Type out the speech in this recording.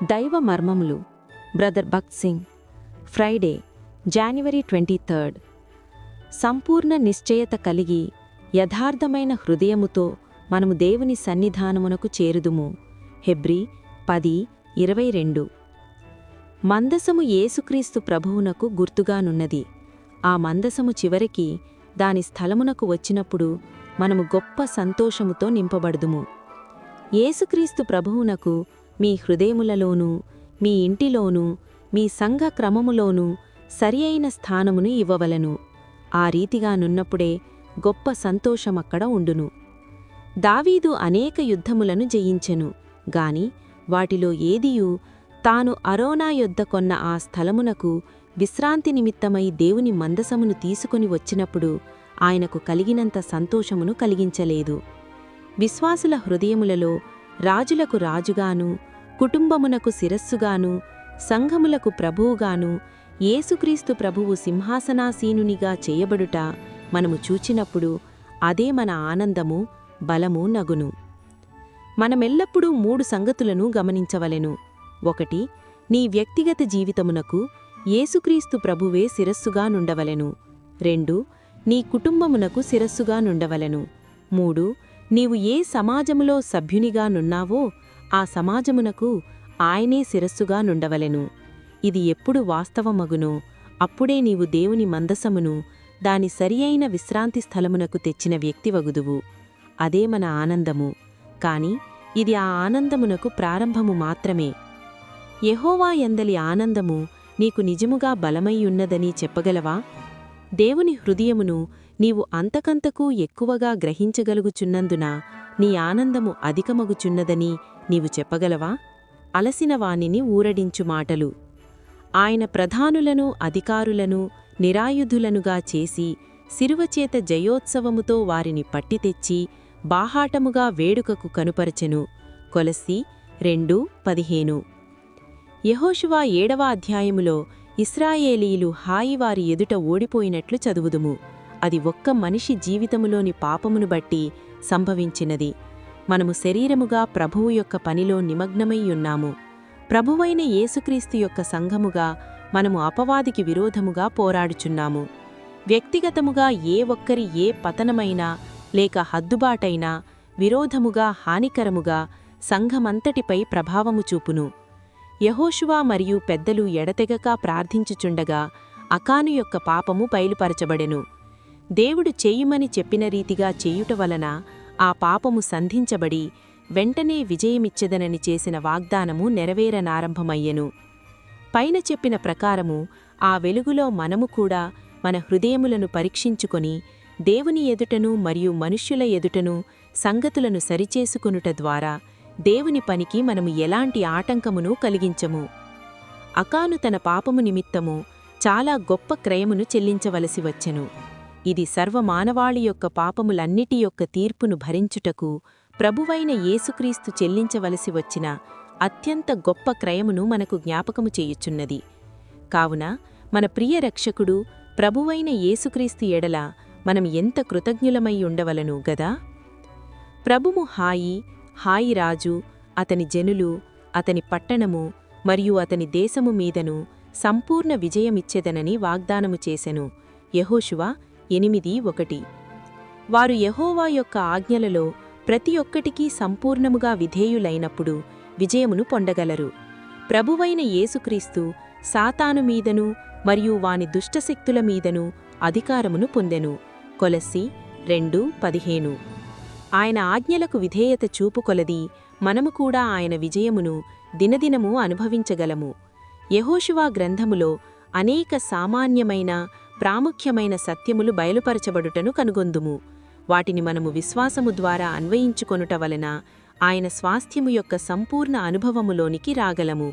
దైవ మర్మములు brother Bhakt Singh. Friday, January 23. సంపూర్ణ నిశ్చయత కలిగి యథార్థమైన హృదయముతో మనము దేవుని సన్నిధానమునకు చేరుదుము. హెబ్రీ 10:22. మందసము యేసుక్రీస్తు ప్రభువునకు గుర్తుగానున్నది. ఆ మందసము చివరికి దాని స్థలమునకు వచ్చినప్పుడు మనము గొప్ప సంతోషముతో నింపబడుదుము. యేసుక్రీస్తు ప్రభువునకు మీ హృదయములలోనూ, మీ ఇంటిలోనూ, మీ సంఘ క్రమములోనూ సరియైన స్థానమును ఇవ్వవలెను. ఆ రీతిగానున్నప్పుడే గొప్ప సంతోషమక్కడ ఉండును. దావీదు అనేక యుద్ధములను జయించెను గాని వాటిలో ఏదియూ తాను అరోనా యొద్ద కొన్న ఆ స్థలమునకు విశ్రాంతి నిమిత్తమై దేవుని మందసమును తీసుకొని వచ్చినప్పుడు ఆయనకు కలిగినంత సంతోషమును కలిగించలేదు. విశ్వాసుల హృదయములలో రాజులకు రాజుగాను, కుటుంబమునకు శిరస్సుగాను, సంఘములకు ప్రభువుగాను యేసుక్రీస్తు ప్రభువు సింహాసనాసీనునిగా చేయబడుట మనము చూచినప్పుడు అదే మన ఆనందము, బలము నగును. మనమెల్లప్పుడూ 3 సంగతులను గమనించవలెను. 1. నీ వ్యక్తిగత జీవితమునకు యేసుక్రీస్తు ప్రభువే శిరస్సుగా నుండవలెను. 2. నీ కుటుంబమునకు శిరస్సుగా నుండవలెను. 3. నీవు ఏ సమాజములో సభ్యునిగా నున్నావో ఆ సమాజమునకు ఆయనే శిరస్సుగా నుండవలెను. ఇది ఎప్పుడు వాస్తవమగునో అప్పుడే నీవు దేవుని మందసమును దాని సరియైన విశ్రాంతి స్థలమునకు తెచ్చిన వ్యక్తివగుదువు. అదే మన ఆనందము. కాని ఇది ఆ ఆనందమునకు ప్రారంభము మాత్రమే. యెహోవా యందలి ఆనందము నీకు నిజముగా బలమైయున్నదని చెప్పగలవా? దేవుని హృదయమును నీవు అంతకంతకూ ఎక్కువగా గ్రహించగలుగుచున్నందున నీ ఆనందము అధికమగుచున్నదని నీవు చెప్పగలవా? అలసిన వానిని ఊరడించు మాటలు. ఆయన ప్రధానులను అధికారులను నిరాయుధులనుగా చేసి శిరువచేత జయోత్సవముతో వారిని పట్టితెచ్చి బాహాటముగా వేడుకకు కనుపరచెను. కొలస్సీ 2:15. యెహోషువ 7వ అధ్యాయములో ఇశ్రాయేలీయులు హాయి వారి ఎదుట ఓడిపోయినట్లు చదువుదుము. అది ఒక్క మనిషి జీవితములోని పాపమును బట్టి సంభవించినది. మనము శరీరముగా ప్రభువు యొక్క పనిలో నిమగ్నమయ్యున్నాము. ప్రభువైన యేసుక్రీస్తు యొక్క సంఘముగా మనము అపవాదికి విరోధముగా పోరాడుచున్నాము. వ్యక్తిగతముగా ఏ ఒక్కరి ఏ పతనమైనా లేక హద్దుబాటైనా విరోధముగా హానికరముగా సంఘమంతటిపై ప్రభావము చూపును. యెహోషువ మరియు పెద్దలు ఎడతెగక ప్రార్థించుచుండగా అకాను యొక్క పాపము బయలుపరచబడెను. దేవుడు చేయుమని చెప్పిన రీతిగా చేయుట వలన ఆ పాపము సంధించబడి వెంటనే విజయమిచ్చెదనని చేసిన వాగ్దానము నెరవేరనారంభమయ్యెను. పైన చెప్పిన ప్రకారము ఆ వెలుగులో మనము కూడా మన హృదయములను పరీక్షించుకొని దేవుని ఎదుటను మరియు మనుష్యుల ఎదుటను సంగతులను సరిచేసుకొనుట ద్వారా దేవుని పనికి మనము ఎలాంటి ఆటంకమును కలిగించము. అకాను తన పాపము నిమిత్తము చాలా గొప్ప క్రయమును చెల్లించవలసి వచ్చెను. ఇది సర్వమానవాళి యొక్క పాపములన్నిటి యొక్క తీర్పును భరించుటకు ప్రభువైన యేసుక్రీస్తు చెల్లించవలసి వచ్చిన అత్యంత గొప్ప క్రయమును మనకు జ్ఞాపకము చేయుచున్నది. కావున మన ప్రియ రక్షకుడు ప్రభువైన యేసుక్రీస్తు ఎడల మనం ఎంత కృతజ్ఞులమై ఉండవలను గదా. ప్రభువు హాయి రాజు, అతని జనులు, అతని పట్టణము మరియు అతని దేశము మీదను సంపూర్ణ విజయమిచ్చెదనని వాగ్దానము చేసెను. యెహోషువ 8:1. వారు యెహోవా యొక్క ఆజ్ఞలలో ప్రతి ఒక్కటికీ సంపూర్ణముగా విధేయులైనప్పుడు విజయమును పొందగలరు. ప్రభువైన యేసుక్రీస్తు సాతాను మీదను మరియు వాని దుష్టశక్తుల మీదను అధికారమును పొందెను. కొలస్సీ 2:15. ఆయన ఆజ్ఞలకు విధేయత చూపుకొలది మనము కూడా ఆయన విజయమును దినదినము అనుభవించగలము. యెహోషువ గ్రంథములో అనేక సామాన్యమైన ప్రాముఖ్యమైన సత్యములు బయలుపరచబడుటను కనుగొందుము. వాటిని మనము విశ్వాసము ద్వారా అన్వయించుకొనుట వలన ఆయన స్వాస్థ్యము యొక్క సంపూర్ణ అనుభవములోనికి రాగలము.